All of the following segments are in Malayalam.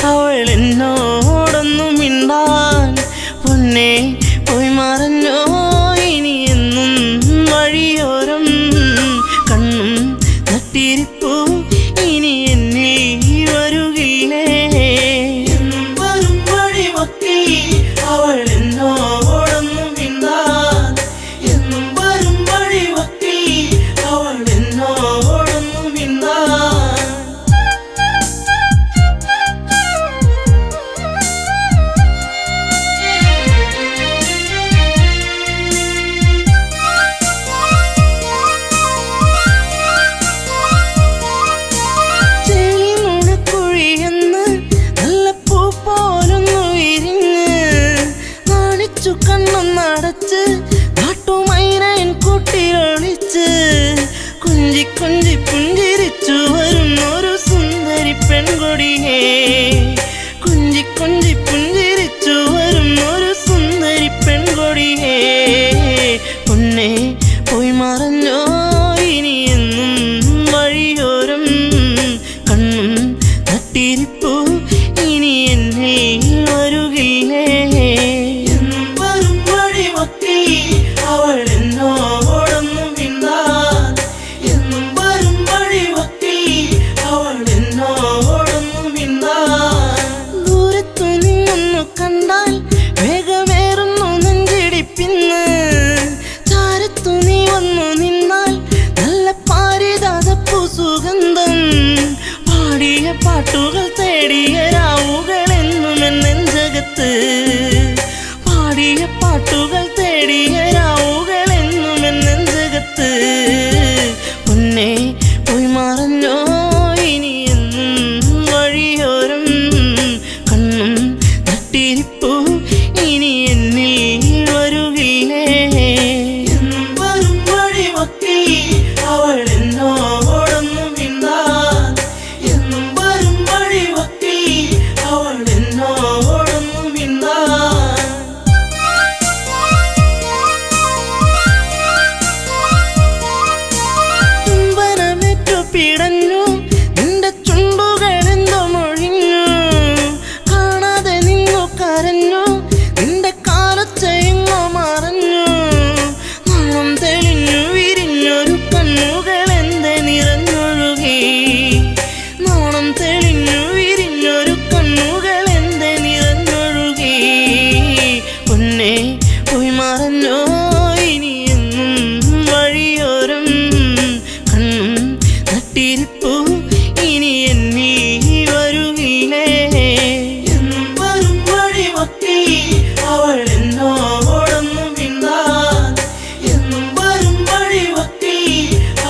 അവൾ എന്നോടൊന്നും മിണ്ടാൻ പൊന്നെ പോയി മറഞ്ഞോ ഇനി എന്നും വഴിയോരം കണ്ണും നട്ടിരിപ്പൂ ഇനി എന്നിൽ വരുകില്ലേ എന്നും വരും വഴിവക്കിൽ അവൾ എന്നോടൊന്നും മിണ്ടാൻ എന്നും വരും വഴിവക്കിൽ അവൾ എന്നോടൊന്നും മിണ്ടാൻ കണ്ണൊന്നടച്ച് നാട്ടുമൈനൻ കൂട്ടിയൊളിച്ച് കുഞ്ചി കുഞ്ചി പുഞ്ചിരിച്ചു വരുന്നൊരു സുന്ദരി പെൺകൊടിയേ കുഞ്ചി കുഞ്ചി പുഞ്ചിരിച്ചു വരുന്നൊരു സുന്ദരി പെൺകൊടിയേ പൊന്നെ പോയി മറഞ്ഞോ ഇനി എന്നും വഴിയോരം കണ്ണും നട്ടിരിപ്പൂ ഇനി എന്നെ വരുകില്ലേ അവൾ എന്നോടൊന്നും മിണ്ടാൻ എന്നും വരും വഴിവക്കിൽ അവൾ എന്നോടൊന്നും മിണ്ടാൻ ദൂരത്തു നിന്നൊന്നു കണ്ടാൽ വേഗമേറുന്നു നെഞ്ചിടിപ്പിന്ന് ചാരത്തു നീ വന്നു നിന്നാൽ നല്ല പാരിജാതപ്പൂ സുഗന്ധം പാടിയ പാട്ടുകൾ തേടിയ രാവുകൾ എന്നും എൻ നെഞ്ചകത്ത് പാടിയ പാട്ടുകൾ തേടിയ രാവുകൾ എന്നും എൻ നെഞ്ചകത്ത് പൊന്നെ പോയി മറഞ്ഞോ ഇനി എന്നും വഴിയോരം കണ്ണും നട്ടിരിപ്പൂ ഇനി എന്നിൽ വരുകില്ലേ എന്നും വരും വഴിവക്കിൽ അവൾ എന്നോടൊന്നും മിണ്ടാൻ എന്നും വരും വഴിവക്കിൽ അവൾ എന്നോടൊന്നും മിണ്ടാൻ പിടഞ്ഞു നിന്റെ ചുണ്ടുകളെന്തോ മൊഴിഞ്ഞു കാണാതെ നിന്നു കരഞ്ഞു നിന്റെ കാലച്ചെങ്ങോ മറഞ്ഞു നാണം തെളിഞ്ഞു വിരിഞ്ഞൊരു കണ്ണുകൾ എന്റെ നിറഞ്ഞൊഴുകി നാണം തെളിഞ്ഞു വിരിഞ്ഞൊരു കണ്ണുകൾ എന്റെ നിറഞ്ഞൊഴുകി പൊന്നെ പോയി മറഞ്ഞോ ഇനി എന്നും വഴിയോരം കണ്ണും നട്ടിരിപ്പൂ ഇനി എന്നിൽ വരുകില്ലേ എന്നും വരും വഴിവക്കിൽ അവൾ എന്നോടൊന്നും മിണ്ടാൻ എന്നും വരും വഴിവക്കിൽ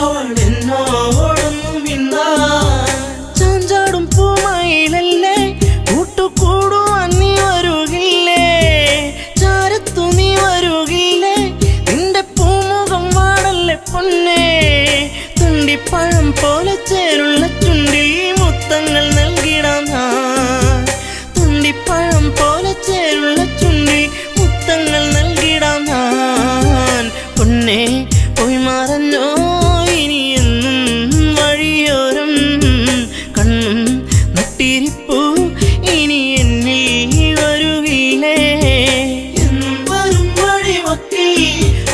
അവൾ എന്നോടൊന്നും മിണ്ടാൻ ചാഞ്ചാടും പൂമയിലല്ലേ കൂട്ടുകൂടുവാൻ നീ വരുകില്ലേ ചാരത്തു നീ വരുകില്ലേ നിന്റെ പൂമുഖം വാടല്ലേ പൊന്നേ തുണ്ടിപ്പഴം പോലെ ചേരുള്ള ചുണ്ടിൽ മുത്തങ്ങൾ നൽകിടാം ഞാൻ തുണ്ടിപ്പഴം പോലെ ചേരുള്ള ചുണ്ടിൽ മുത്തങ്ങൾ നൽകിടാം ഞാൻ പൊന്നെ പോയി മറഞ്ഞോ ഇനി എന്നും വഴിയോരം കണ്ണും നട്ടിരിപ്പൂ ഇനി എന്നിൽ വരുകില്ലേ എന്നും വരും വഴിവക്കിൽ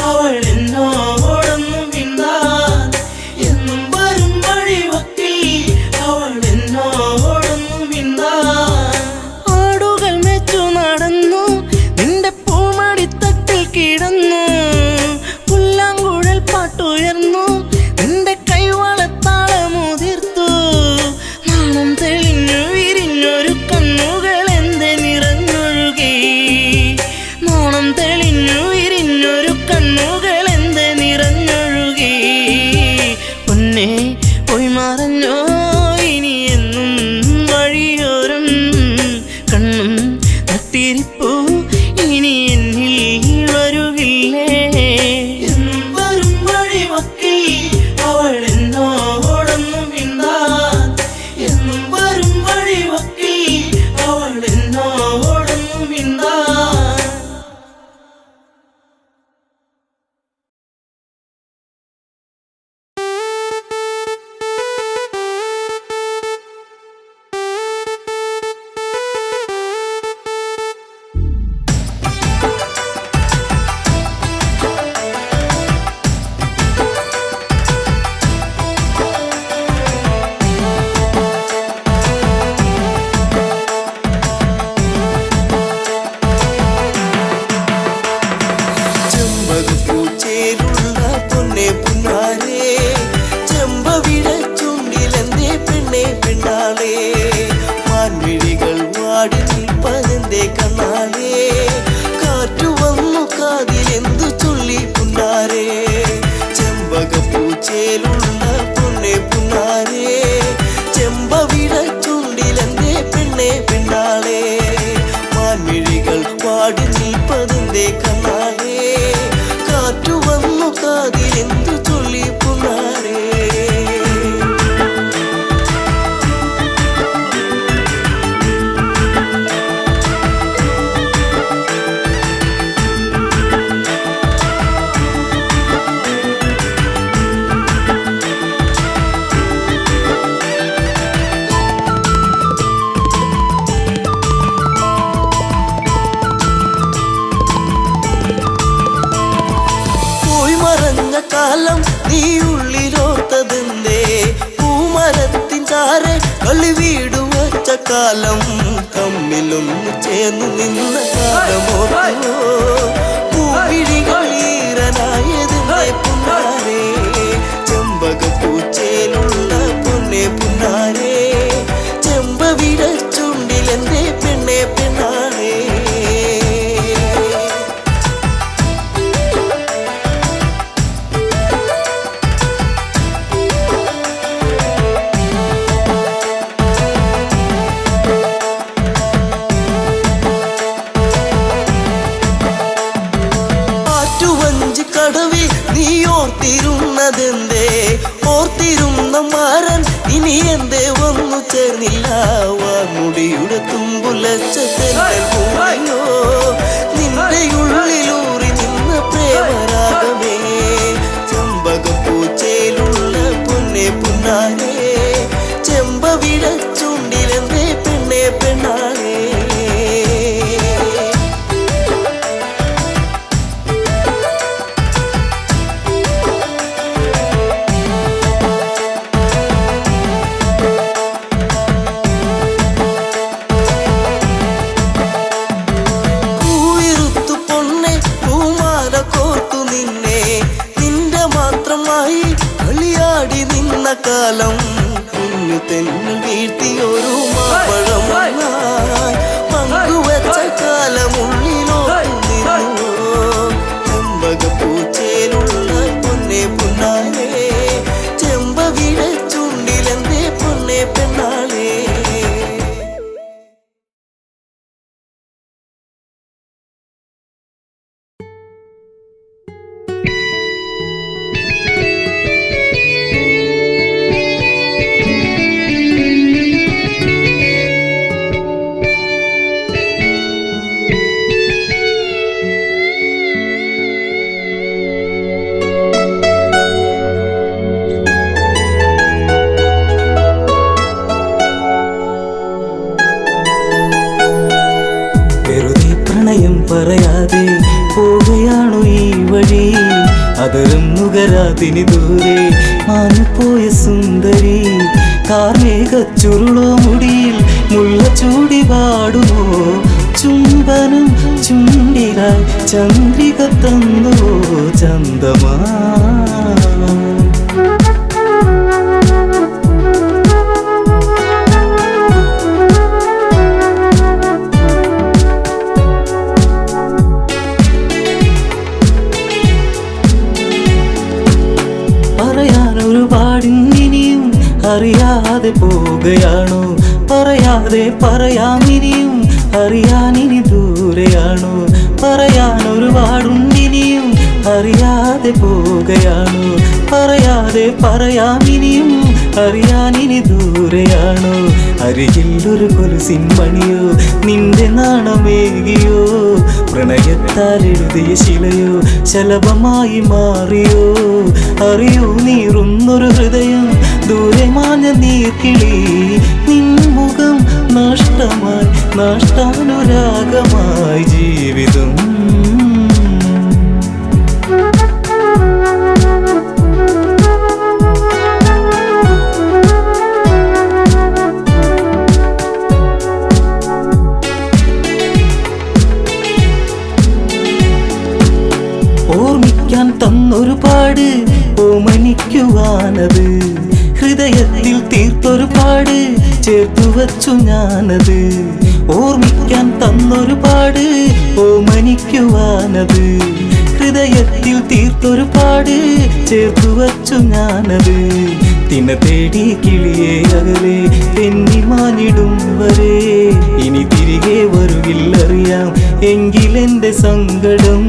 അവൾ എന്നോടൊന്നും മിണ്ടാൻ എന്നും വരും വഴിവക്കിൽ അവൾ എന്നോടൊന്നും മിണ്ടാൻ ആടുകൾ മെച്ചു നടന്നു നിന്റെ പൂമടിത്തട്ടിൽ കിടന്നു പുല്ലാങ്കുഴൽ പാട്ടുയർന്നു നിന്റെ കൈവളത്താളമുതിർത്തു നാണം തെളിഞ്ഞു വിരിഞ്ഞൊരു കണ്ണുകൾ എന്റെ നിറഞ്ഞൊഴുകി നാണം തെളിഞ്ഞു വിരിഞ്ഞൊരു കണ്ണുകൾ എന്റെ നിറഞ്ഞൊഴുകി പൊന്നെ പോയി മറഞ്ഞോ ഇനി എന്നും വഴിയോരം കണ്ണും നട്ടിരിപ്പൂ ഇനി എന്നിൽ വരുകില്ലേ എന്നും വരും വഴിവക്കിൽ അവൾ എന്നോടൊന്നും മിണ്ടാൻ എന്നും വരും വഴിവക്കിൽ അവൾ എന്നോടൊന്നും മിണ്ടാൻ പെണ്ണാളേ മാൻമിഴികൾ വാടി നിൽപ്പതെന്തേ കണ്ണാളേ കാറ്റു വന്നു കാതിലെന്തു ചൊല്ലി പുന്നാരേ ചെമ്പകപ്പൂച്ചേലുള്ള പൊന്നെ പുന്നാരേ ചെമ്പവിട ചുണ്ടിലെന്തേ പെണ്ണെ പെണ്ണാളേ മാൻമിഴികൾ വാടി നിൽപ്പതെന്തേ കണ്ണാളേ കാറ്റു വന്നു കാതിലെന്തു ചൊല്ലി പുന്നാരേ കാലം നീ ഉള്ളിലോത്തതെന്തേ പൂമരത്തിൻ ചാരെ കളി വീടു വച്ച കാലം തമ്മിലൊന്ന് ചേർന്ന് നിന്ന കാലമോ പൂവിഴികൾ ഈറനായതെന്തേ പുന്നാരേ ചെമ്പകപ്പൂച്ചേലുള്ള പൊന്നെ പുന്നാരേ ചെമ്പവിട ചുണ്ടിലെന്തേ പെണ്ണെ പെണ്ണാളേ കടവിൽ നീ ഓർത്തിരുന്നതെന്തേ ഓർത്തിരുന്ന മാരൻ ഇനി എന്തേ വന്നു ചേർന്നില്ല വാർമുടിയുടെ തുമ്പുലച്ച തെന്നോ നിന്റെ ഉള്ളിലൂറി നിന്ന പ്രേമരാഗമേ ചെമ്പകപ്പൂച്ചയിലുള്ള പൊന്നെ പുന്നാരേ ചെമ്പവിട ചുണ്ടിലെന്തേ പെണ്ണെ പെണ്ണാളേ കാലം കുഞ്ഞു തെന്നിൽ വീഴ്ത്തിയൊരു മാമ്പഴം പങ്കുവച്ച കാലമുള്ളിലോട്ടു നിന്നു ചെമ്പകപ്പൂച്ചേലുള്ള പൊന്നെ പുന്നാരേ ചെമ്പവിട ചുണ്ടിലെന്തേ പൊന്നെ പെണ്ണാളേ പറയാതെ പോവുകയാണു ഈ വഴി അതരം നുകരാതിനി ദൂരെ മാഞ്ഞുപോയ സുന്ദരി കാർമേഘച്ചുരുളോ മുടിയിൽ മുള്ള ചൂടി പാടുമോ ചുംബനം ചുണ്ടിലായി ചന്ദ്രിക തന്നോ ചന്ദമാ ഒരുപാടിനിയും അറിയാതെ പോവുകയാണോ പറയാതെ പറയാമിനിയും അറിയാനിനി ദൂരെയാണോ പറയാൻ ഒരുപാടുണ്ടിനിയും അറിയാതെ പോവുകയാണോ പറയാതെ പറയാമിനിയും അറിയാനിനി ദൂരെയാണോ അരികിൽ ഒരു കൊലുസിൻ മണിയോ നിന്റെ നാണമേകിയോ പ്രണയത്താൽ എഴുതിയ ശിലയോ ശലഭമായി മാറിയോ അറിയൂ നീറുന്നൊരു ഹൃദയം ദൂരെ മാഞ്ഞ നീർക്കിളി നിൻമുഖം നഷ്ടമായി നഷ്ടാനുരാഗമായി ജീവിതം ഓർമ്മിക്കാൻ തന്നൊരുപാട് ഓമനിക്കുവാനത് ഹൃദയത്തിൽ ഹൃദയത്തിൽ തീർത്തൊരു പാട് ചേർത്തു വച്ചു ഞാനത് ഓർമ്മിക്കാൻ തന്നൊരു പാട് ഓമനിക്കുവാനത് ഹൃദയത്തിൽ തീർത്തൊരു പാട് ചേർത്തു വച്ചു ഞാനത് തിന തേടി കിളിയെ അകലെ തെന്നിമാനിടും വരെ ഇനി തിരികെ വരുകില്ലറിയാം എങ്കിലെന്റെ സങ്കടം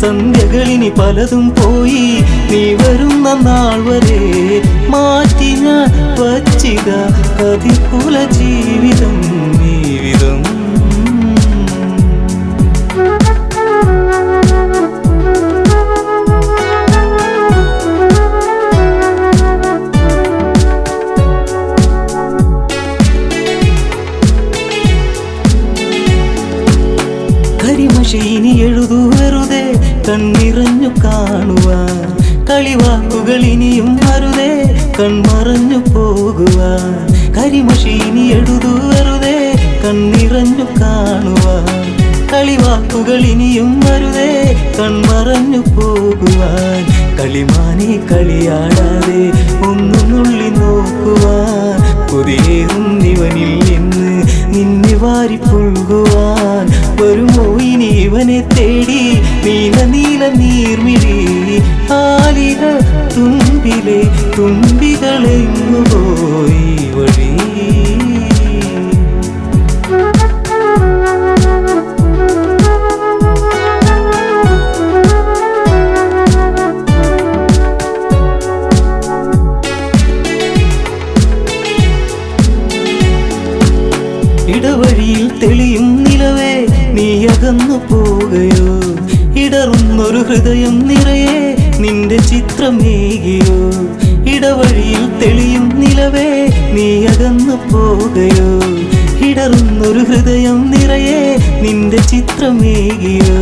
സന്ധ്യകളിനി പലതും പോയി നീ വരുന്ന നാൾ വരെ മാറ്റി ഞാൻ വച്ചിത കതിർക്കുല ജീവിതം ജീവിതം കരിമഷീനി എഴുതു വെറുതെ കണ്ണിറഞ്ഞു കാണുവാൻ കളിവാക്കുകൾ ഇനിയും അരുതേ കൺമറഞ്ഞു പോകുവാൻ കരിമഷീനി എഴുതു വെറുതെ കണ്ണിറഞ്ഞു കാണുവാൻ കളിവാക്കുകൾ ഇനിയും അരുതേ കൺമറഞ്ഞു പോകുവാൻ കളിമാനെ കളിയാടാതെ ഒന്നു നുള്ളി നോക്കുവാൻ കൊതിയേറും ഇവനിൽ നിന്ന് നിന്നെ വാരി പുൽകുവാൻ വരുമോ ഇനി ഇവനെ തേടി നീല നീല നീർമിഴി ആലിക തുമ്പിലെ തുമ്പികളെങ്ങു പോയി വഴി ഇടവഴിയിൽ തെളിയും നിലവേ നീ അകന്നു പോകയോ ഇടറുന്നൊരു ഹൃദയം നിറയെ നിന്റെ ചിത്രമേകിയോ ഇടവഴിയിൽ തെളിയും നിലവേ നീ അകന്നു പോകയോ ഇടറുന്നൊരു ഹൃദയം നിറയെ നിന്റെ ചിത്രമേകിയോ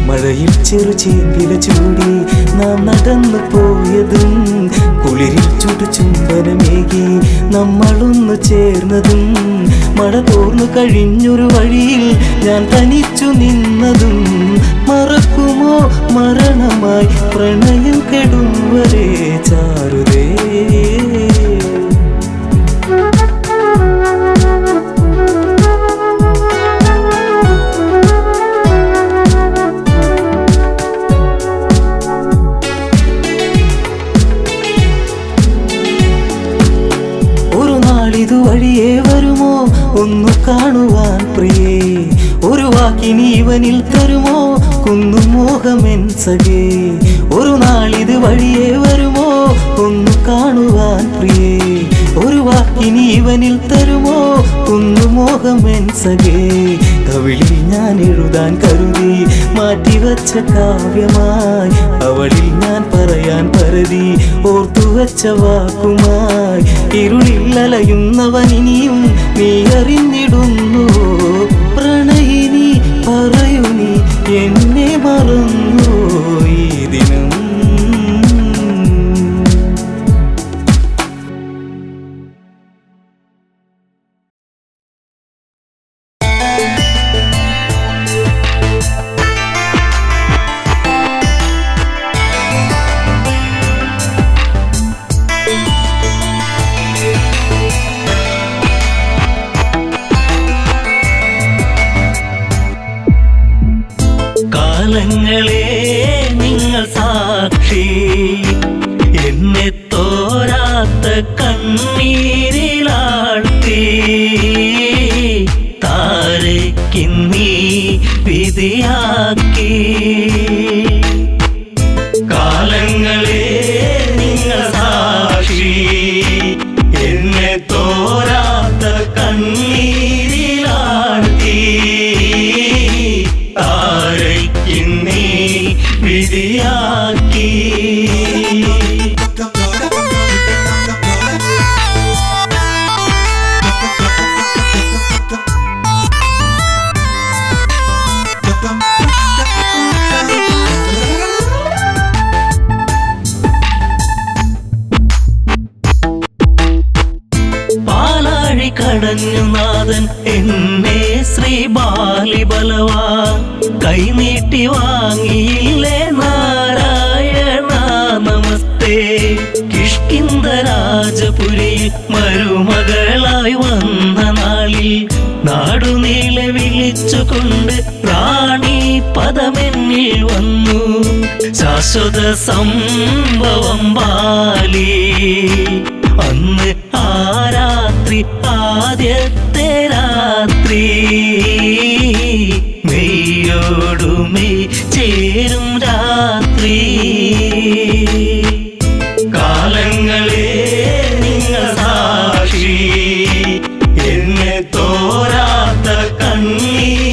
മഴയിൽ ചെറു ചേമ്പില ചൂടി നാം നടന്നു പോയതും കുളിരിൽ ചുടു ചുംബനമേകി നമ്മളൊന്നു ചേർന്നതും മഴ തോർന്നു കഴിഞ്ഞൊരു വഴിയിൽ ഞാൻ തനിച്ചു നിന്നതും മറക്കുമോ മരണമായി പ്രണയം കെടും വരെ ചാരുതേ ഇതുവഴിയേ വരുമോ ഒന്നു കാണുവാൻ പ്രിയേ ഒരു വാക്കിനി ഇവനിൽ തരുമോ കുന്നു മോഹമെൻ സഖേ ഒരു നാളിത് വഴിയേ വരുമോ ഒന്നു കാണുവാൻ പ്രിയേ ഒരു വാക്കിനി ഇവനിൽ തരുമോ കുന്നു മോഹമെൻ സഖേ കവിളിൽ ഞാൻ എഴുതാൻ കരുതി മാറ്റിവച്ച കാവ്യമായി അവളിൽ ഞാൻ പറയാൻ പരതി ഓർത്തുവച്ച വാക്കുമായി ഇരുളിൽ അലയുന്നവൻ ഇനിയും നീ അറിഞ്ഞിടുന്നു പ്രണയിനി പറയൂ നീ എന്നെ മറന്നു ഈ ദിനം കാലങ്ങളെ നിങ്ങൾ സാക്ഷി എന്നെ തോരാത്ത കണ്ണീരിലാഴ്ത്തി താരയ്ക്കിന്നീ വിധിയാക്കി കാലങ്ങളെ നിങ്ങൾ സാക്ഷി എന്നെ തോരാത്ത കണ്ണീരിലാഴ്ത്തി താരയ്ക്കിന്നീ വിധിയാക്കി പാലാഴി കടഞ്ഞു നാഥൻ എന്നെ ശ്രീ ബാലിബലവാ കൈനീട്ടി വാങ്ങിയില്ലേ നാരായണ നമസ്തേ കിഷ്കിന്ധ രാജപുരിയിൽ മരുമകളായി വന്ന നാളിൽ നാടുനീളെ വിളിച്ചുകൊണ്ട് റാണി പദമെന്നിൽ വന്നു. ശാശ്വത സംഭവം ബാലി അന്ന് ആ രാത്രി ആദ്യത്തെ രാത്രി മെയ്യോടുമെയ് ചേരും രാത്രി. കാലങ്ങളെ നിങ്ങൾ സാക്ഷി എന്നെ തോരാത്ത കണ്ണീരിലാഴ്ത്തി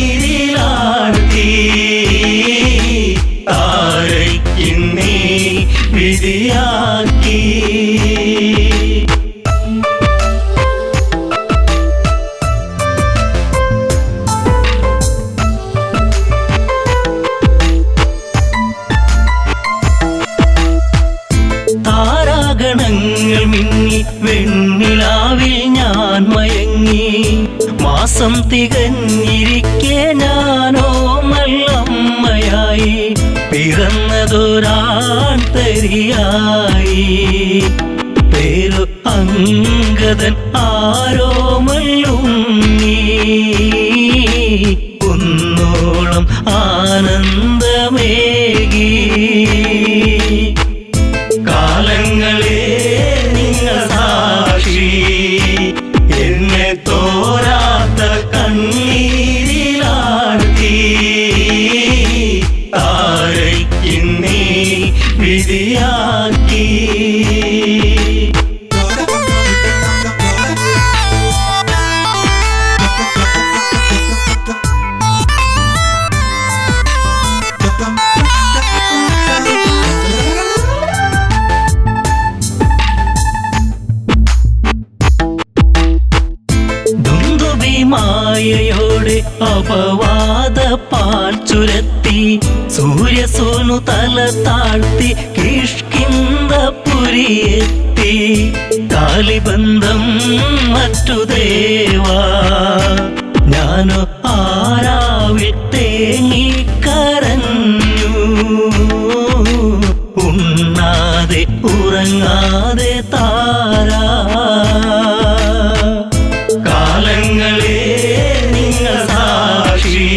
താരയ്ക്കിന്നീ വിധിയാക്കി. താരാഗണങ്ങൾ മിന്നി വെണ്ണിലാവിൽ ഞാൻ മയങ്ങി. മാസം തികഞ്ഞിരിക്കെ ഞാനോ നല്ലമ്മയായി പിറന്നതൊരാൺതരിയായി. പേരു അങ്കദൻ ആരോമല്ലുണ്ണി കുന്നോളം ആനന്ദമേകി. കാലങ്ങളെ നിങ്ങൾ സാക്ഷി എന്നെ തോരാത്ത കണ്ണീരിലാഴ്ത്തി താരയ്ക്കിന്നീ വിധിയാക്കി. മായയോടെ അപവാദ പാൽ ചുരത്തി സൂര്യസോനു തല താഴ്ത്തി കിഷ്കിന്ധപുരിയെത്തി. കാലിബന്ധം മറ്റു ദേവാ ഞാനോ ആരാവിൽ തേങ്ങിക്കരഞ്ഞു. ഉണ്ണാതെ ഉറങ്ങാതെ താരാ. കാലങ്ങളെ നിങ്ങൾ സാക്ഷി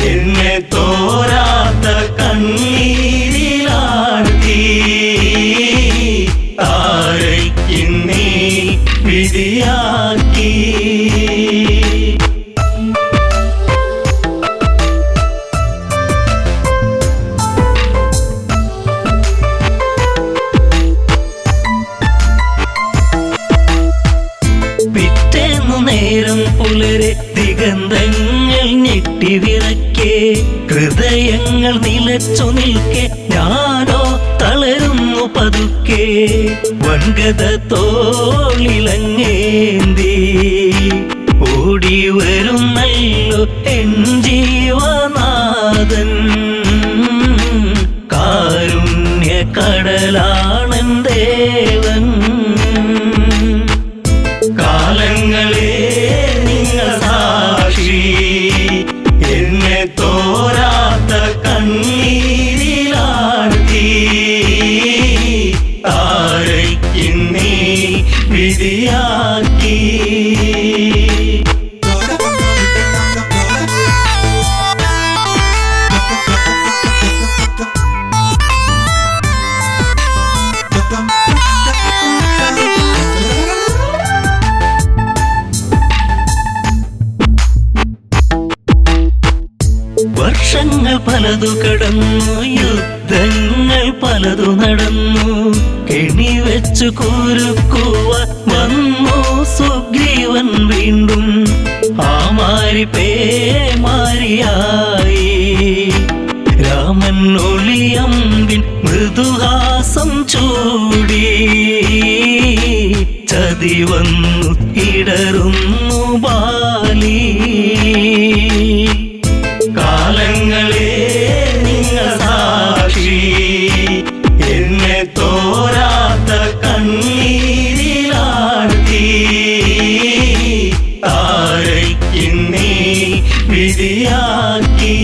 എന്നെ തോരാത്ത കണ്ണീരിലാഴ്ത്തി താരയ്ക്കിന്നീ വിധിയാക്കി. നേരം പുലരെ ദിഗന്ധങ്ങൾ ഞെട്ടിവിറക്കെ ഹൃദയങ്ങൾ നിലച്ചു നിൽക്കെ ഞാനോ തളരുന്നു പതുക്കെ. വൻഗത തോളിലങ്ങേന്തി ഓടി വരുന്നല്ലോ എൻ ജീവനാഥൻ. കാരുണ്യ കടലാണൻ ദേവൻ. കാലങ്ങളെ നിങ്ങൾ സാക്ഷി എന്നെ തോരാത്ത കണ്ണീരിലാഴ്ത്തി താരയ്ക്കിന്നീ വിധിയാക്കി. വർഷങ്ങൾ പലതു കടന്നു, യുദ്ധങ്ങൾ പലതു നടന്നു. കെണി വെച്ചു കുരുക്കുവാൻ വന്നു സുഗ്രീവൻ വീണ്ടും. ആ മാരി പേമാരിയായി രാമൻ ഒളിയമ്പിൻ മൃദുഹാസം ചൂടി. ചതി വന്നു ഇടറുന്നു ബാലി. കാലങ്ങളെ നിങ്ങൾ സാക്ഷി എന്നെ തോരാത്ത കണ്ണീരിലാഴ്ത്തി താരയ്ക്കിന്നീ വിധിയാക്കി.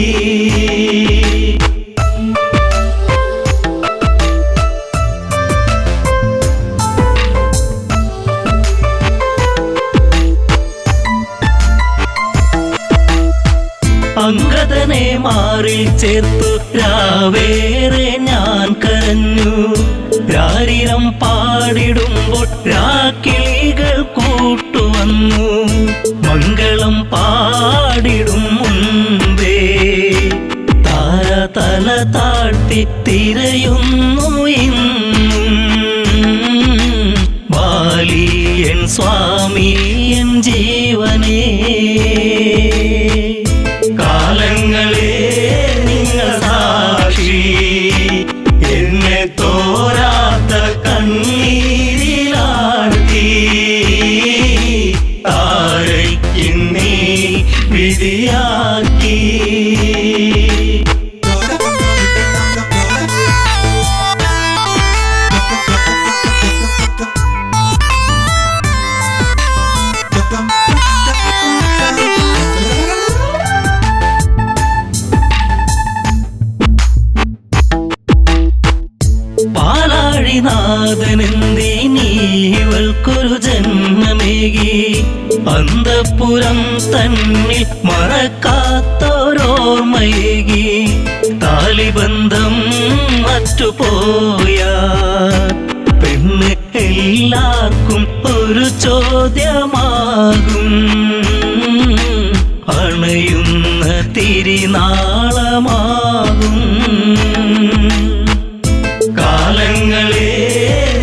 നാഥനെ മാറിൽ ചേർത്തു രാവേറെ ഞാൻ കരഞ്ഞു. രാരിരം പാടിടുമ്പോൾ രാക്കിളികൾ കൂട്ടുവന്നു. മംഗളം പാടിടും മുൻപേ താരതല താഴ്ത്തി തിരയുന്നു ഇന്നും. വാലിയൻ സ്വാമി എൻ ജീവനേ, കാലങ്ങളെ നിങ്ങൾ സാക്ഷി. എന്നെ തോരാത്ത കണ്ണീരിലാഴ്ത്തി താരയ്ക്കിന്നീ വിധിയാക്കി. പാലാഴിനാഥനെന്തിനീവൾക്കൊരു ജന്മമേകി. അന്തഃപുരം തന്നിൽ മറക്കാത്തോരോർമ്മയേകി. താലിബന്ധം മറ്റുപോയ പെണ്ണ് എല്ലാവർക്കും ഒരു ചോദ്യമാകും. അണയുന്ന തിരിനാളമാകും. കാലങ്ങളെ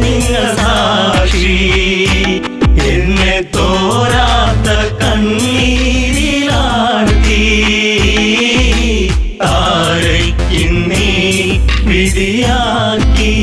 നിങ്ങൾ സാക്ഷി. എന്നെ തോരാത്ത കണ്ണീരിലാഴ്ത്തി താരയ്ക്കിന്നീ വിധിയാക്കി.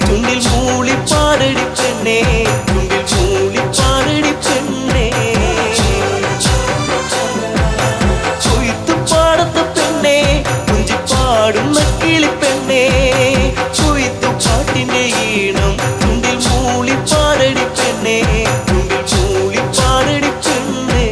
ചുണ്ടിൽ മൂളി പാടടി പെണ്ണേ, ചുണ്ടിൽ മൂളി പാടടി പെണ്ണേ. കൊയ്ത്തു പാടത്ത പെണ്ണേ, കുഞ്ചിപ്പാടുന്ന കിളിപ്പെണ്ണേ. കൊയ്ത്തു പാട്ടിന്റെ ഈണം ചുണ്ടിൽ മൂളി പാടടി പെണ്ണേ, ചുണ്ടിൽ മൂളി പാടടി പെണ്ണേ.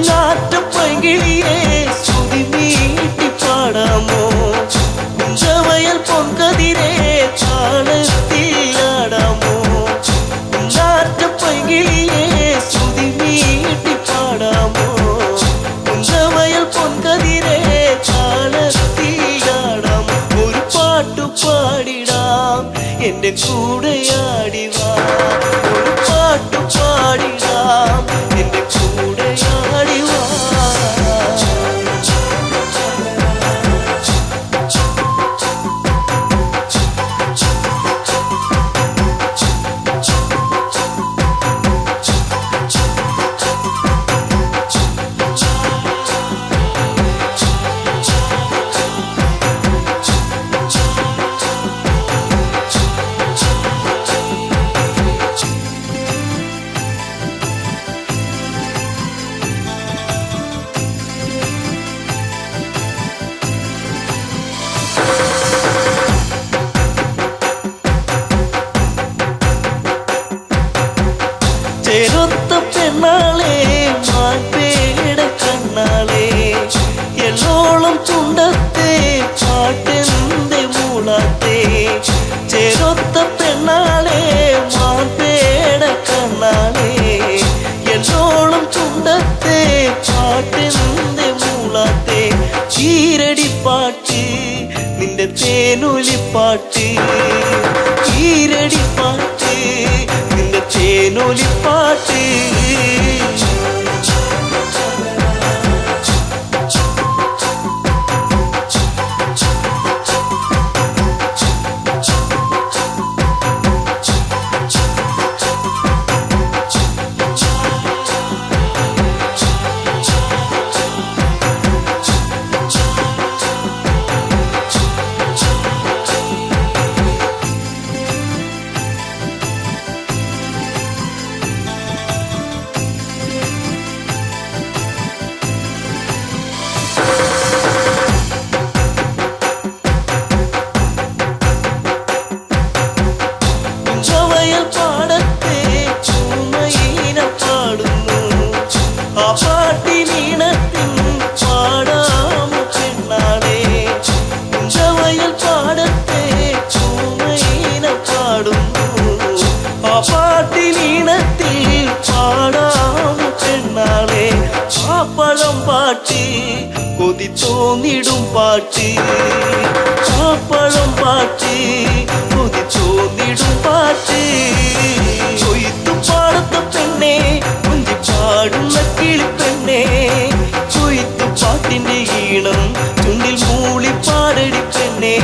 നാട്ടുപൈങ്കിളിയെ സ്തുതി നീട്ടി പാടാമോ? കുഞ്ചവയൽ പൊൻകതിരെ താളത്തിലാടാമോ? നാട്ടുപൈങ്കിളിയെ സ്തുതി നീട്ടി പാടാമോ? കുഞ്ചവയൽ പൊൻകതിരെ താളത്തിലാടാമോ? ഒരു പാട്ടു പാടിടാം, എന്റെ കൂടെയാടിവാ. ഒരു പാട്ടു പാടിടാം, എന്റെ കൂടെയാടിവാ. പെണ്ണാളെ മാൻപേട കണ്ണാളെ എല്ലോളം ചുണ്ടത്തെ പാട്ടെന്തെ മൂളാത്തെ ചേരൊത്ത പെണ്ണാളെ മാൻപേട കണ്ണാളെ എല്ലോളം ചുണ്ടത്തെ പാട്ടെന്തെ മൂളാത്തെ ഈരടിപ്പാട്ട് നിന്റെ തേനൊലിപ്പാട്ട് ഈരടിപ്പാട്ട് നിന്റെ തേനൊലിപ്പാട്ട് കൊതി തോന്നിടും പാട്ട് ചാപ്പളം പാട്ട് കൊതി തോന്നിടും പാട്ട് കൊയ്ത്തു പാടത്ത പെണ്ണെ കുഞ്ചി പാടുന്ന കിളിപ്പെണ്ണെ കൊയ്ത്തു പാട്ടിന്റെ ഈണം ചുണ്ടിൽ മൂളി പാടടി പെണ്ണെ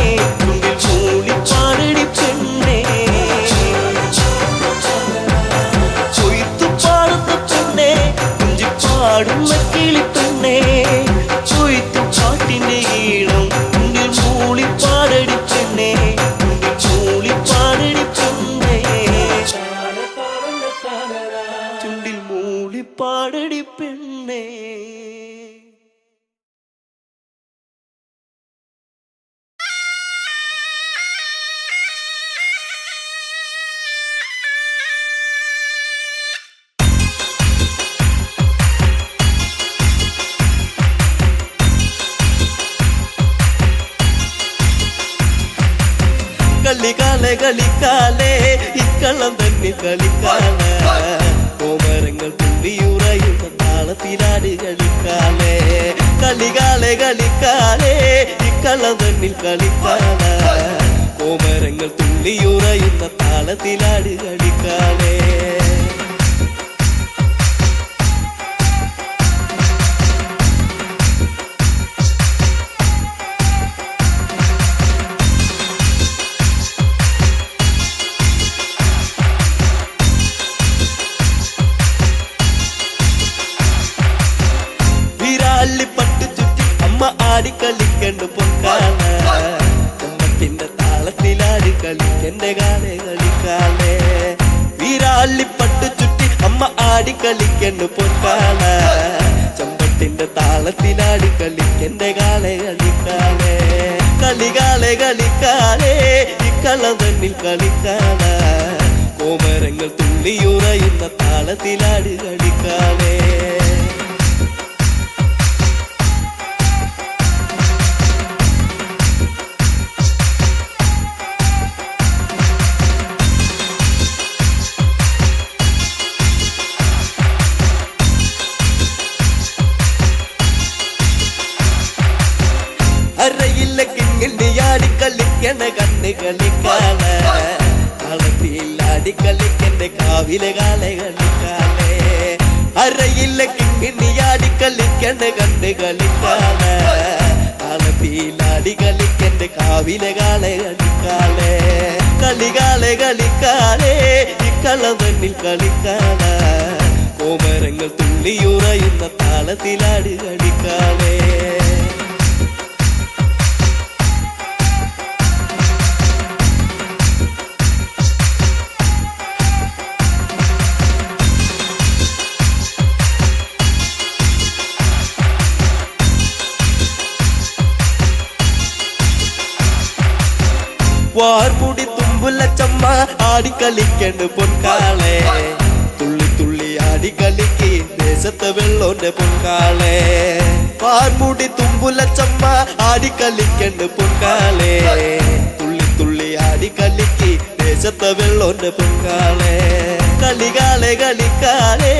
ചുണ്ടിൽ മൂളി പാടടി പെണ്ണെ കൊയ്ത്തു പാടത്ത പെണ്ണെ കുഞ്ചി പാടുന്ന കിളിപ്പെണ്ണെ കൊയ്ത്തു പാട്ടിന്റെ ഈണം ചുണ്ടിൽ മൂളി പാടടി പെണ്ണെ ചുണ്ടിൽ മൂളി പാടടി പെണ്ണെ ചുണ്ടിൽ മൂളി പാടടി പെണ്ണെ കളിക്കാലെ കളിക്കാലെ ഇക്കള്ളം തന്നെ കളിക്കാലെ കോമരങ്ങൾ തുള്ളിയുറയുന്ന താളത്തിലാട് കളിക്കാലെ കളികാലെ കളിക്കാലെ ഇക്കള്ളം തന്നെ കളിക്കാലെ കോമരങ്ങൾ തുള്ളിയുറയുന്ന താളത്തിലാട് കളിക്കാലെ ആടിക്കളിക്കണ്ട് പൊക്കാല ചമ്മത്തിന്റെ താളത്തിലാടി കളിക്കന്റെ കാലെ കളിക്കാലെ വീരാളിപ്പട്ട് ചുറ്റി അമ്മ ആടിക്കളിക്കണ്ട് പൊക്കാല ചമ്പത്തിന്റെ താളത്തിലാടി കളിക്കന്റെ കാലെ കളിക്കാലെ കളികാലെ കളിക്കാലെ ഇക്കള്ളം തന്നിൽ കളിക്കാല കോമരങ്ങൾ തുള്ളിയുറയുന്ന താളത്തിലാടി കളിക്കാലെ അരയില്ല കിങ്ങിണ്ടിയാടി കളിക്കണ കണ്ണ് കളിക്കാല കളത്തിലാടി കളിക്കന്റെ കാവിലെ കാലെ കളിക്കാലെ അരയില്ല കിങ്ങിണ്ടിയാടി കളിക്കണ കണ്ണ് കളിക്കാല കളത്തിലാടി കളിക്കന്റെ കാവിലെ കാലെ കളിക്കാലെ കളികാലെ കളിക്കാലെ ഇക്കള്ളം തന്നിൽ കളിക്കാല കോമരങ്ങൾ തുള്ളിയുറയുന്ന താളത്തിലാടി കളിക്കാലെ വാർമുടി തുമ്പുല ചമ്മ ആടിക്കളിക്കണ്ട് പൊൻകാളെ തുള്ളി തുള്ളി ആടിക്കളിക്ക് ദേശത്തെ വെള്ളോന്റെ പൊങ്കാളെ പാർമുടി തുമ്പുലച്ചമ്മ ആടിക്കളിക്കണ്ട് പൊങ്കാളെ തുള്ളി തുള്ളി ആടിക്കളിക്ക് ദേശത്തെ വെള്ളോന്റെ പൊങ്കാളെ കളികാലെ കളിക്കാളെ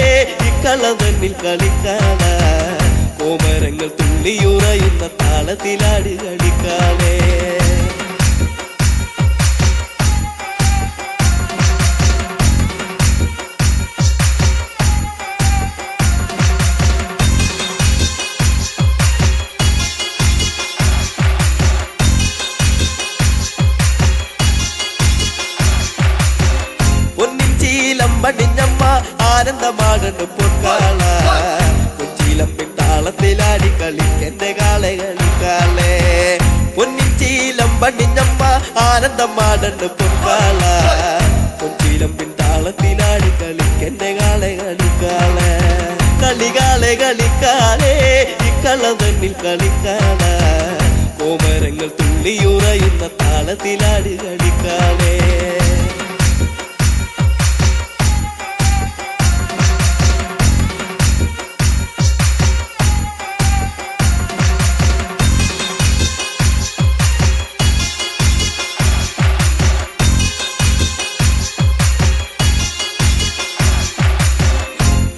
ഇക്കള തന്നിൽ കളിക്കാള കോമരങ്ങൾ തുള്ളിയുറയുന്ന താളത്തിലാടി കളിക്കാളെ പടിഞ്ഞമ്മ ആനന്ദമാടണ്ട് പൊൻകാള കൊഞ്ചിലമ്പിൻ താളത്തിലാടി കളിക്കെന്റെ കാളെ കളിക്കാളെ പൊന്നിൻ ചീലം പടിഞ്ഞമ്മ ആനന്ദമാടണ്ട് പൊൻകാള കൊഞ്ചിലമ്പിൻ താളത്തിലാടി കളിക്കെന്റെ കാളെ കളിക്കാളെ കളികാളെ കളിക്കാളെ ഇക്കള തന്നിൽ കളിക്കാള കോമരങ്ങൾ തുള്ളിയുറയുന്ന താളത്തിലാടി കളിക്കാളെ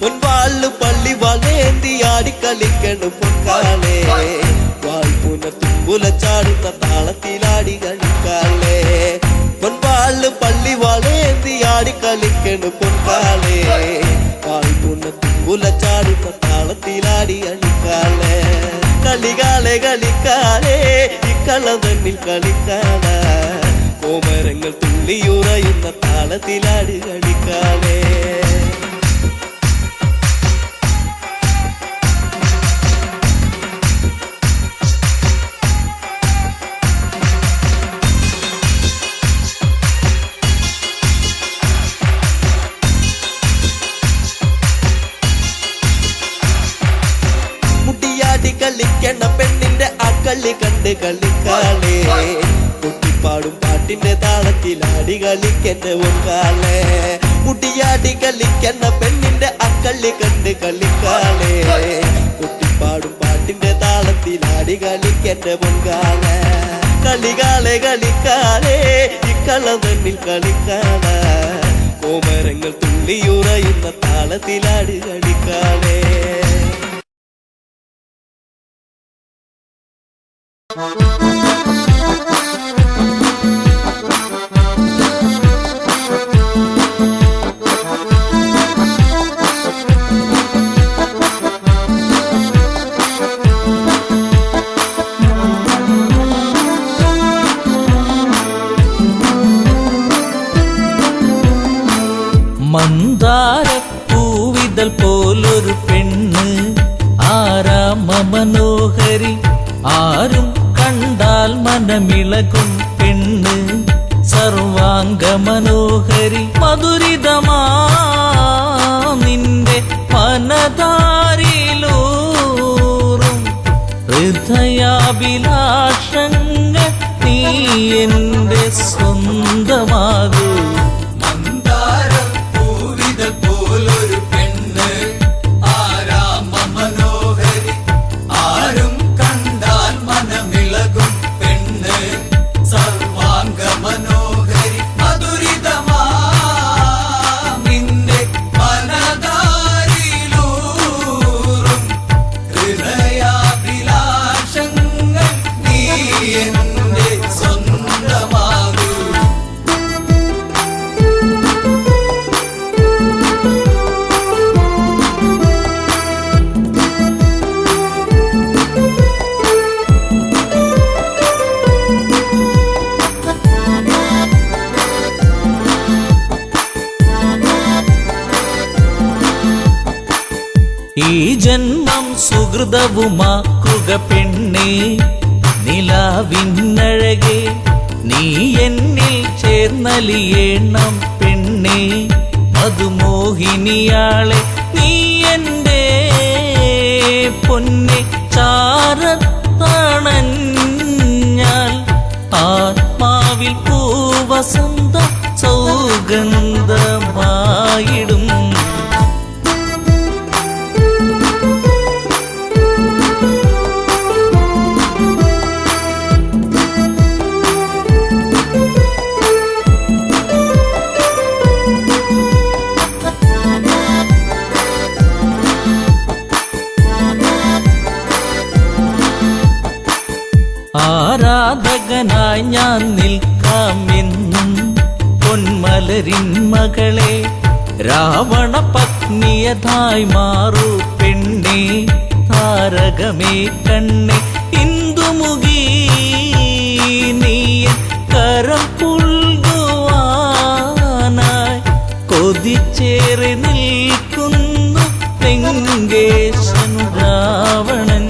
പൊൻവാള് പള്ളി വളേന്തി ആടിക്കളിക്കണം പൊൻകാളെ വാൾപുന തുമ്പുല ചാടുന്ന താളത്തിലാടി കളിക്കാളെ പൊൻവാള് പള്ളി വളേന്തി ആടിക്കളിക്കണം പൊൻകാളെ വാൾപുന തുമ്പുല ചാടുന്ന താളത്തിലാടി കളിക്കാളെ കളികാളെ കളിക്കാളെ ഇക്കള തന്നിൽ കളിക്കാള കോമരങ്ങൾ തുള്ളിയുറയുന്ന താളത്തിലാടി കളിക്കാളെ കളിക്കണ പെണ്ണിന്റെ അക്കളി കണ്ട് കളിക്കാളെ കുട്ടിപ്പാടും പാട്ടിന്റെ താളത്തിലാടി കളിക്കെന്റെ പൊങ്കാളെ മുടിയാടി കളിക്കണ പെണ്ണിന്റെ അക്കളി കണ്ട് കളിക്കാളെ കുട്ടിപ്പാടും പാട്ടിന്റെ താളത്തിലാടി കളിക്കെന്റെ പൊങ്കാളെ കളികാളെ കളിക്കാളെ ഇക്കള തന്നിൽ കളിക്കാള കോമരങ്ങൾ തുള്ളിയുറയുന്ന താളത്തിലാടി കളിക്കാളെ മന്ദാരപ്പൂവിതൾ പോലൊരു പെണ്ണ് ആരാമ മനോഹരി ആരും കണ്ടാൽ മനമിളകും പെണ്ണ് സർവാംഗ മനോഹരി മധുരിതമാ നിന്റെ മനതാരിലൂറും ഹൃദയാഭിലാഷങ്ങൾ നീ എന്റെ സ്വന്തമാകൂ ഈ ജന്മം സുഹൃതവുമാക്കുക പെണ്ണേ നിലാവിന്നഴകെ നീ എന്നിൽ ചേർന്നലിയേണം പെണ്ണേ മധുമോഹിനിയാളെ നീ എൻ്റെ പൊന്നെ ചാരത്തണഞ്ഞാൽ ആത്മാവിൽ പൂവസന്ത സൗഗന്ധമായിടും ആരാധകനായി ഞാൻ നിൽക്കാമെന്നും പൊന്മലരിൻ മകളെ രാവണ പത്നിയതായി മാറൂ പെണ്ണേ താരകമേ കണ്ണേ ഇന്ദുമുഖി നീ കരം പുൽകുവാനായി കൊതിച്ചേറി നിൽക്കുന്നു ലങ്കേശൻ രാവണൻ.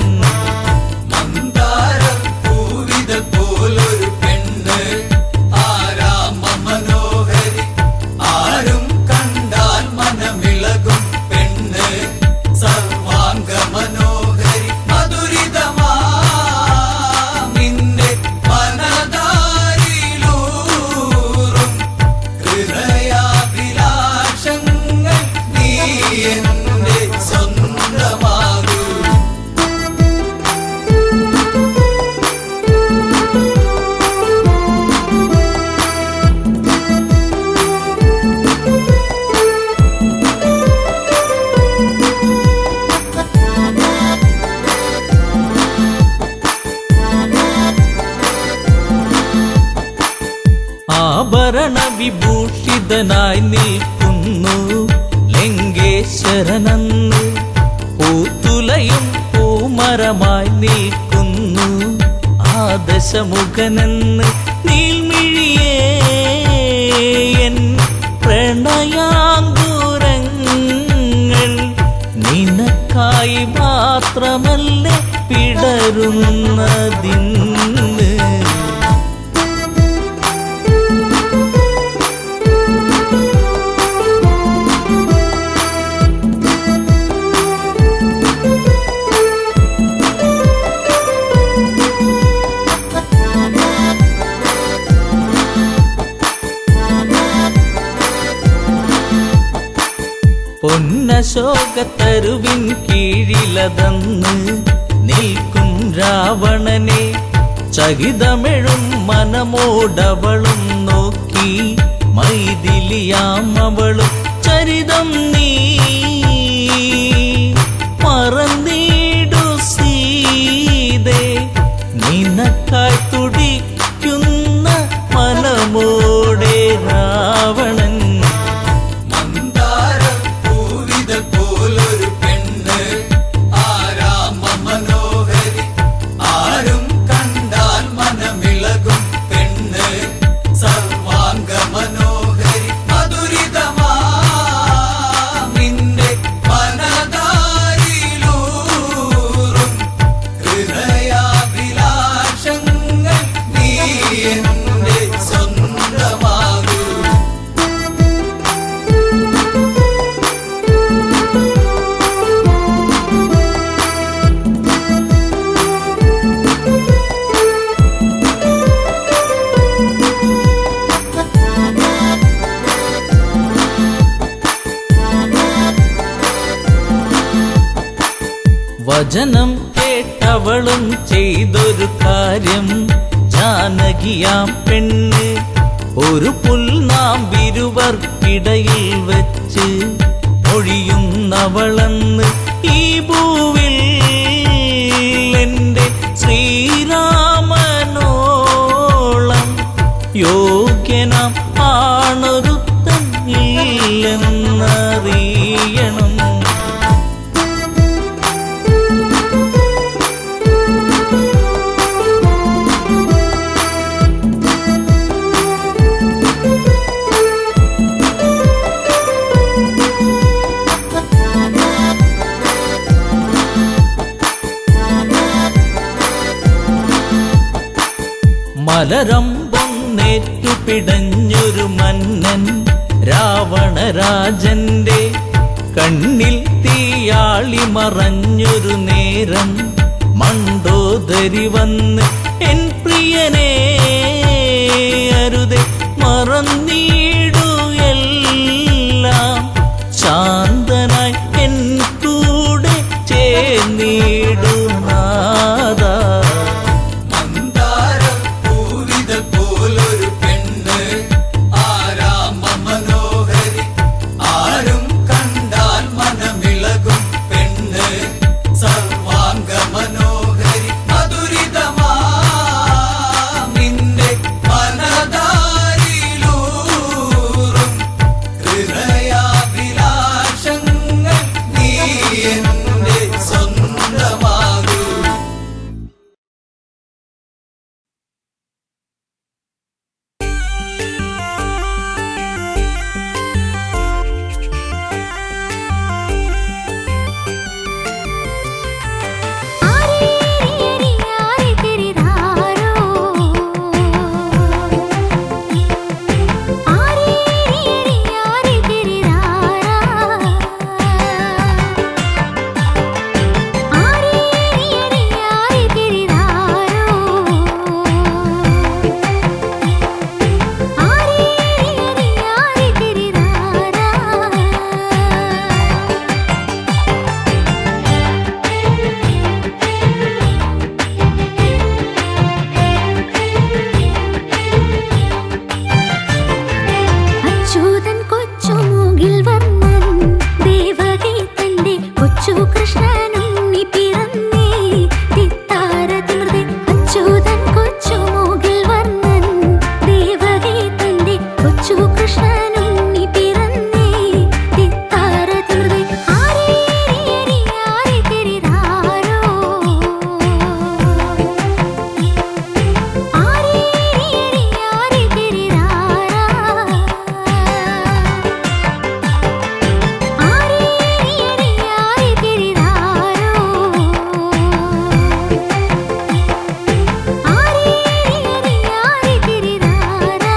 ആഭരണ വിഭൂഷിതനായി നിൽക്കുന്നു ലങ്കേശ്വരനന്ന് പൂത്തുലയും പൂമരമായി നിൽക്കുന്നു ആദശമുഖനെന്ന് നീൽമിഴിയേ എൻ പ്രണയാങ്കുരങ്ങൾ നിനക്കായി മാത്രമല്ലേ പിടരുന്നതിന്ന്. പൊന്നശോകത്തരുവിൻ കീഴിലതന്ന് നിൽക്കും രാവണനെ ചകിതമെഴും മനമോടവളും നോക്കി മൈഥിലിയാം അവളും ചരിതം നീ മറന്നീടു സീതേ നിനക്കായി തുടിക്കുന്ന മനമോടെ രാവണൻ. വചനം കേട്ടവളും ചെയ്തൊരു കാര്യം ജാനകിയാം പെണ്ണ് ഒരു പുൽനാമ്പിരുവർക്കിടയിൽ വെച്ച് ഒഴിയുന്നവളെന്ന് ഈ ഭൂവിൽ എൻ്റെ ശ്രീരാമനോളം യോഗ്യനാം ആണൊരുത്തൻ ഇല്ലെന്നറിയണം. മലരമ്പൊന്നേറ്റു പിടഞ്ഞൊരു മന്നൻ രാവണരാജന്റെ കണ്ണിൽ തീയാളി മറഞ്ഞൊരു നേരം മണ്ടോദരി വന്ന് എൻ പ്രിയനെ അരുതേ മറന്നീടു എല്ലാം ശാന്തനായി എൻ കൂടെ ചേർന്നീടു നാദ. പുത്തനുണ്ണി പിറന്നേ തിത്താര തിമൃതേ ആരേരിയരി ആരെ തിരിരാരോ ആരേരിയരി ആരെ തിരിരാരാ ആരേരിയരി ആരെ തിരിരാരോ ആരേരിയരി ആരെ തിരിരാരാ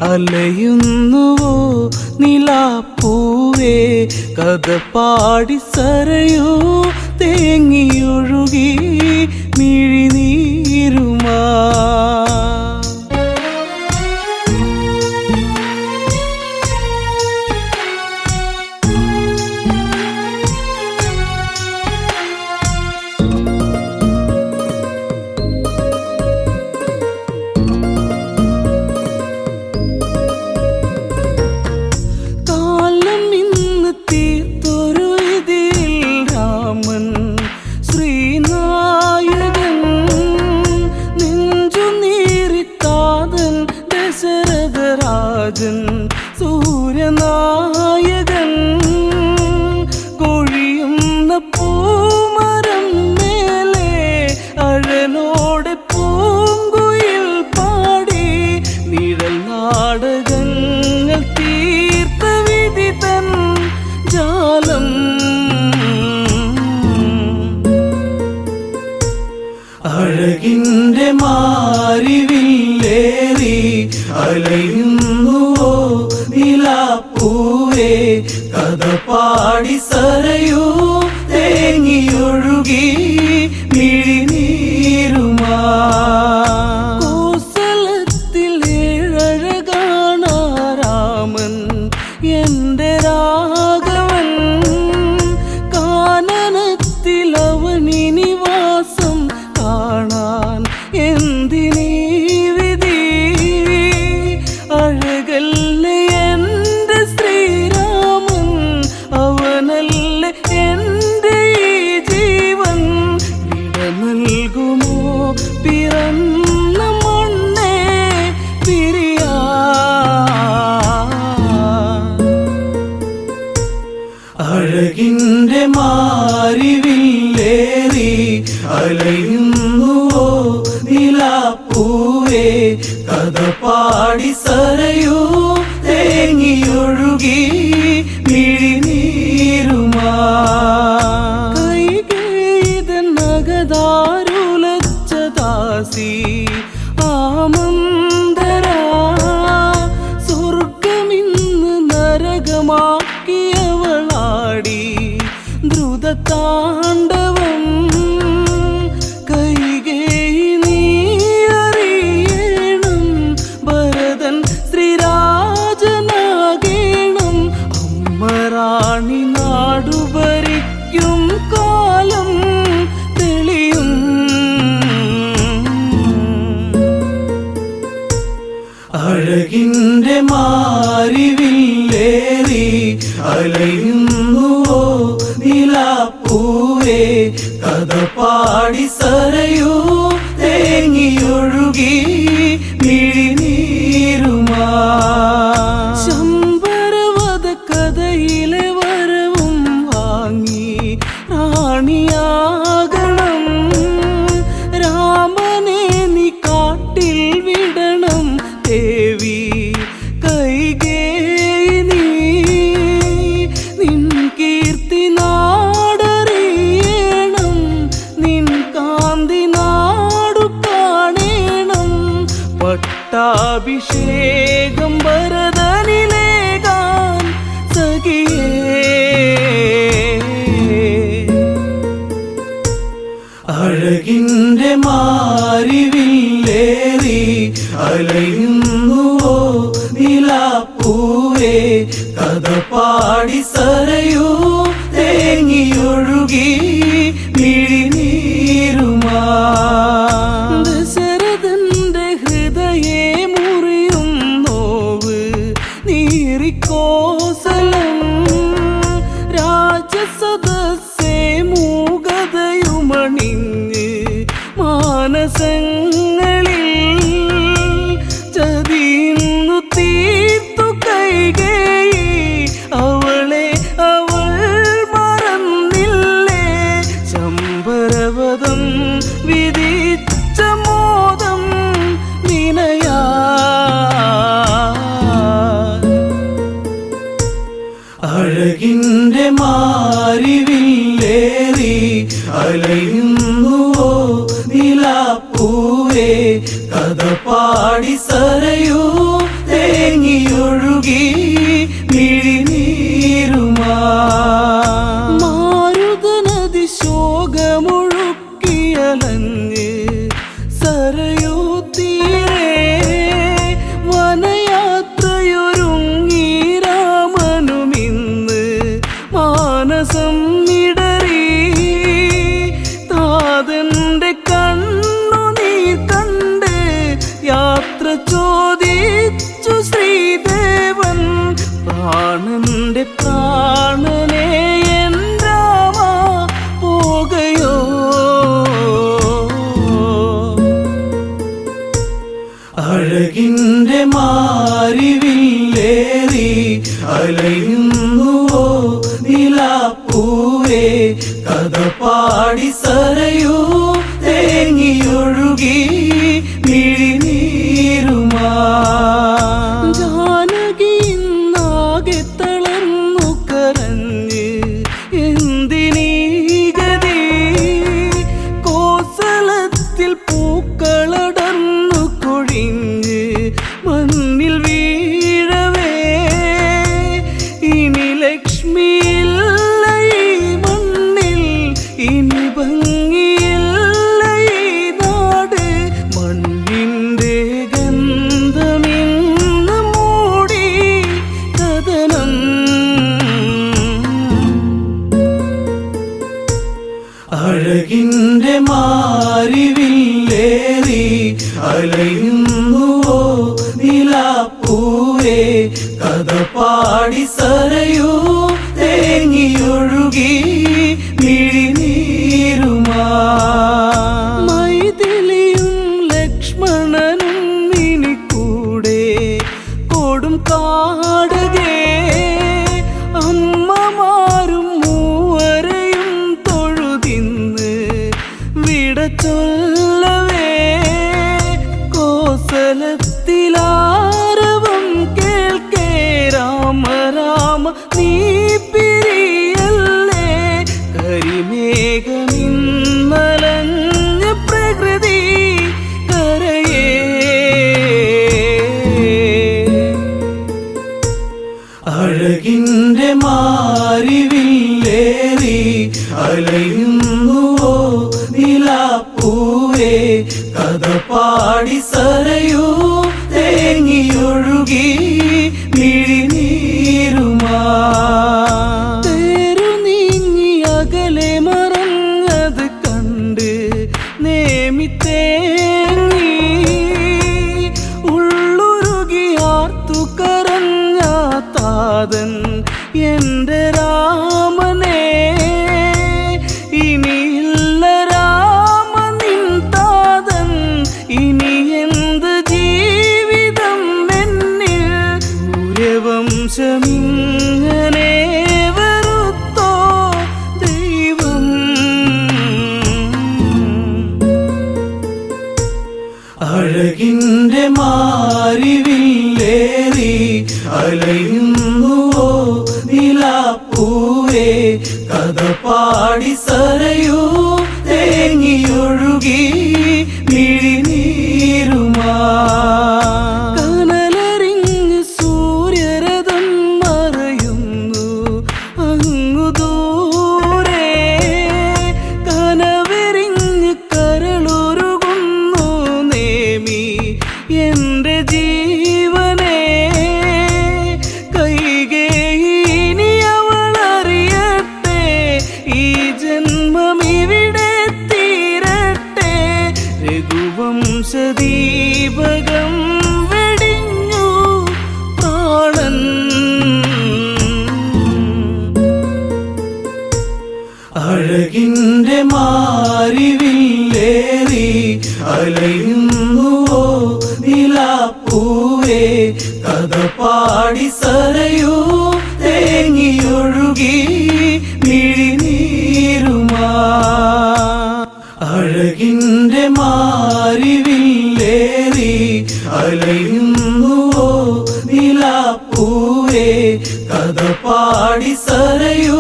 അലയുന്നുവോ നിലാപ്പൂവേ കഥ പാടി സരയൂ തേങ്ങിയൊഴുകി മിഴിനീരുമാ സൂര്യനായകൻ കൊഴിയുന്ന പൂമരം മേലെ അഴനോടെ പൂങ്കുയിൽ പാടി നിഴൽ നാടകങ്ങൾ തീർത്ത വിധി തൻ ജാലം അഴകിൻ്റെ മാരിവില്ലേറി അലയുന്നുവോ നിലാപ്പൂവേ കഥ പാടി സരയൂ തേങ്ങിയൊഴുകി മിഴിനീരുമാ കോസലത്തിൽ ഏഴഴകാണാ രാമൻ എൻ്റെ രാഘവൻ കാനനത്തിൽ അവനിനി വാസം കാണാൻ എന്തിനീ വിധി അഴകല്ലേ എൻ്റെ ശ്രീരാമൻ അവനല്ലേ എൻ്റെ ഈ ജീവൻ വിട നൽകുമോ പിറന്ന മണ്ണേ പിരിയാ അഴകിൻ്റെ മാരിവില്ലേറി അലയുന്നുവോ നിലാപ്പൂവേ കഥ പാടി സരയൂ തേങ്ങിയൊഴുകി മിഴിനീരുമാ കൈകേയിതൻ നഗതാരുലച്ച ദാസി ആമന്തരാ സ്വർഗമിന്ന് നരകമാക്കിയവളാടി ദ്രുതതാണ്ഡവം കൈകേയി നീ അറിയണം ഭരതൻ ശ്രീരാജനാകേണം അമ്മറാണി നാടു ഭരിക്കും കാലം തെളിയും അഴകിൻ്റെ മാരിവില്ലേറി അലയുന്നുവോ നിലാപ്പൂവേ കഥ പാടി സരയൂ തേങ്ങിയൊഴുകി മിഴിനീരുമാ ശമ്പരവധ കഥയിലെ വരവും വാങ്ങി റാണിയാകണം രാമനെ നീ കാട്ടിൽ വിടണം ദേവി കൈകേയി നീ നിൻ കീർത്തി നാടറിയണം നിൻ കാന്തി നാടു കാണേണം പട്ടാഭിഷേകം ഭരതനിലേകാൻ സഖിയേ അഴകിൻ്റെ മാരിവില്ലേറി അലയുന്നുവോ നിലാപ്പൂവേ കഥ പാടി സരയൂ തേങ്ങിയൊഴുകി മിഴിനീരുമാ ദശരഥന്റെ ഹൃദയേ മുറിയും നോവ് നീറിക്കോസലം രാജസദസ്സേ മൂകതയുമണിഞ്ഞ് മാനസങ്ങളിൽ ചതിയുന്നു തീർത്തു കൈകേയി അവളെ അവൾ മറന്നില്ലേ ശമ്പരവധം വിധിച്ച മോദം നിനയാ അഴകിൻ്റെ മാരിവില്ലേറി അലയുന്നുവോ നിലാപ്പൂവേ കഥ പാടി സരയൂ തേങ്ങിയൊഴുകി മിഴിനീരുമാ മാരുതനദി ശോകമൊഴുക്കിയലഞ്ഞ് സരയൂ തീരെ വനയാത്രയൊരുങ്ങി രാമനുമിന്ന് മാനസം ഇടറി താതന്റെ കണ്ണുനീർ കണ്ട് യാത്ര ചോദിച്ചു ശ്രീദേവൻ പ്രാണന്റെ പ്രാണനെ എൻ രാമ പോകയോ അഴകിന്റെ മാരിവില്ലേറി അലയുന്നുവോ നിലാപ്പൂവേ കഥ പാടി സരയൂ തേങ്ങിയൊഴുകി മിഴിനീരുമാ ജാനകി ഇന്നാകെ തളർന്നു കരഞ്ഞ് എന്തിനീ ഗതി കോസലത്തിൽ പൂക്കളടർന്നു കൊഴിഞ്ഞ് മണ്ണിൽ വീഴവേ ഇനി ലക്ഷ്മിയില്ല ഈ മണ്ണിൽ ഇനി ഭംഗിയില്ല ഈ നാട് മണ്ണിൻ്റെ ഗന്ധമിന്ന് മൂടി കഥനം അഴകിൻ്റെ മാരിവില്ലേറി അലയുന്നുവോ നിലാപ്പൂവേ കഥ പാടി സരയൂ തേങ്ങിയൊഴുകി മിഴിനീരുമാ മൈഥിലിയും ലക്ഷ്മണനും ഇനി കൂടെ കൊടും കാടകേ അമ്മമാരും മൂവരെയും തൊഴുതിന്ന് വിട ചൊല്ലവേ കോസലത്തിലാരവം കേൾക്കേ രാമ രാമ നീ പിരിയല്ലേ കരിമേഘമിന്നലഞ്ഞ പ്രകൃതി കരയേ അഴകിൻ്റെ മാരിവില്ലേറി അലയുന്നുവോ നിലാപ്പൂവേ കഥ പാടി സരയൂ തേങ്ങിയൊഴുകി മിഴിനീരുമാ തേരു നീങ്ങി അകലെ മറഞ്ഞത് കണ്ട് നേമി തേങ്ങി ഉള്ളുരുകി ആർത്തു കരഞ്ഞ താതൻ എൻ്റെ രാമനെ ഇനിയില്ല രാമ നിൻ താതൻ ഇനി എന്ത് ജീവിതം എന്നിൽ സൂര്യവംശമിങ്ങനെ വെറുത്തോ ദൈവം അഴകിൻ്റെ മാരിവില്ലേറി അലയുന്നുവോ നിലാപ്പൂവേ കഥ പാടി സരയൂ തേങ്ങിയൊഴുകി മിഴിനീരുമാ കനലറിഞ്ഞ് സൂര്യരഥം മറയുന്നു അങ്ങു ദൂരെ കനവെറിഞ്ഞ് കരളുരുകുന്നു നേമി എൻ്റെ ജീവനെ കൈകേയിനി അവളറിയട്ടെ ഈ ജന്മമിവിടെ തീരട്ടെ രഘുവംശദീപകം വെടിഞ്ഞു പ്രാണൻ അഴകിൻ്റെ മാരിവില്ലേറി അലയുന്നുവോ നിലാപ്പൂവേ കഥ പാടി സരയൂ തേങ്ങിയൊഴുകി മിഴിനീരുമാ അഴകിൻ്റെ മാരിവില്ലേറി അലയുന്നുവോ നിലാപ്പൂവേ കഥ പാടി സരയൂ